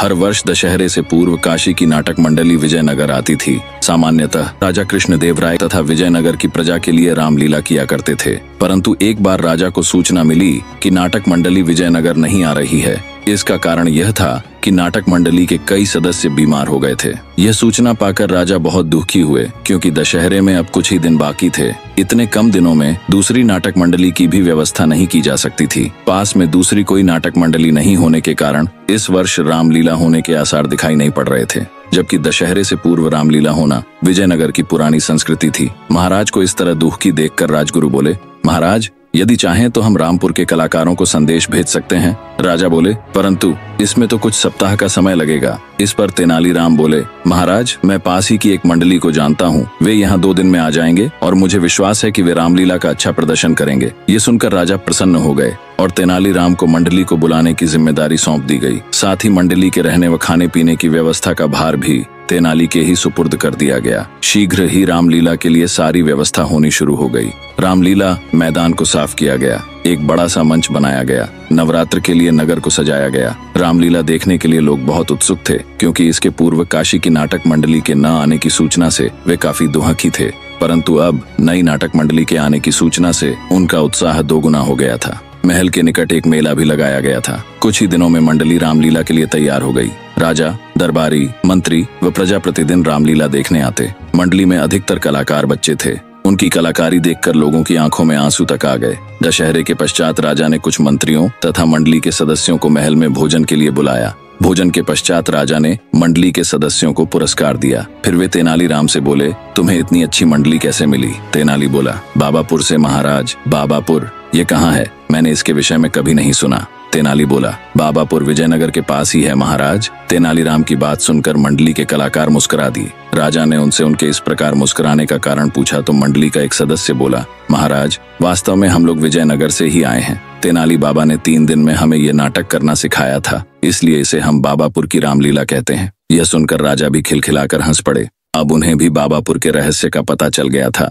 हर वर्ष दशहरे से पूर्व काशी की नाटक मंडली विजयनगर आती थी। सामान्यतः राजा कृष्णदेव राय तथा विजयनगर की प्रजा के लिए रामलीला किया करते थे, परंतु एक बार राजा को सूचना मिली कि नाटक मंडली विजयनगर नहीं आ रही है। इसका कारण यह था कि नाटक मंडली के कई सदस्य बीमार हो गए थे। यह सूचना पाकर राजा बहुत दुखी हुए, क्योंकि दशहरे में अब कुछ ही दिन बाकी थे। इतने कम दिनों में दूसरी नाटक मंडली की भी व्यवस्था नहीं की जा सकती थी। पास में दूसरी कोई नाटक मंडली नहीं होने के कारण इस वर्ष रामलीला होने के आसार दिखाई नहीं पड़ रहे थे, जबकि दशहरे से पूर्व रामलीला होना विजयनगर की पुरानी संस्कृति थी। महाराज को इस तरह दुखी देखकर राजगुरु बोले, महाराज, यदि चाहें तो हम रामपुर के कलाकारों को संदेश भेज सकते हैं। राजा बोले, परंतु इसमें तो कुछ सप्ताह का समय लगेगा। इस पर तेनालीराम बोले, महाराज, मैं पास ही की एक मंडली को जानता हूँ, वे यहाँ 2 दिन में आ जाएंगे और मुझे विश्वास है कि वे रामलीला का अच्छा प्रदर्शन करेंगे। ये सुनकर राजा प्रसन्न हो गए और तेनालीराम को मंडली को बुलाने की जिम्मेदारी सौंप दी गई। साथ ही मंडली के रहने व खाने पीने की व्यवस्था का भार भी तेनाली के ही सुपुर्द कर दिया गया। शीघ्र ही रामलीला के लिए सारी व्यवस्था होनी शुरू हो गई। रामलीला मैदान को साफ किया गया, एक बड़ा सा मंच बनाया गया, नवरात्र के लिए नगर को सजाया गया। रामलीला देखने के लिए लोग बहुत उत्सुक थे, क्योंकि इसके पूर्व काशी की नाटक मंडली के न आने की सूचना से वे काफी दुखी थे, परंतु अब नई नाटक मंडली के आने की सूचना से उनका उत्साह दोगुना हो गया था। महल के निकट एक मेला भी लगाया गया था। कुछ ही दिनों में मंडली रामलीला के लिए तैयार हो गई। राजा, दरबारी, मंत्री व प्रजा प्रतिदिन रामलीला देखने आते। मंडली में अधिकतर कलाकार बच्चे थे। उनकी कलाकारी देखकर लोगों की आंखों में आंसू तक आ गए। दशहरे के पश्चात राजा ने कुछ मंत्रियों तथा मंडली के सदस्यों को महल में भोजन के लिए बुलाया। भोजन के पश्चात राजा ने मंडली के सदस्यों को पुरस्कार दिया। फिर वे तेनालीराम से बोले, तुम्हें इतनी अच्छी मंडली कैसे मिली? तेनाली बोला, बाबापुर से महाराज। बाबापुर, ये कहाँ है? मैंने इसके विषय में कभी नहीं सुना। तेनाली बोला, बाबापुर विजयनगर के पास ही है महाराज। तेनालीराम की बात सुनकर मंडली के कलाकार मुस्कुरा दिए। राजा ने उनसे उनके इस प्रकार मुस्कुराने का कारण पूछा तो मंडली का एक सदस्य बोला, महाराज, वास्तव में हम लोग विजयनगर से ही आए हैं। तेनाली बाबा ने 3 दिन में हमें ये नाटक करना सिखाया था, इसलिए इसे हम बाबापुर की रामलीला कहते हैं। यह सुनकर राजा भी खिलखिलाकर हंस पड़े। अब उन्हें भी बाबापुर के रहस्य का पता चल गया था।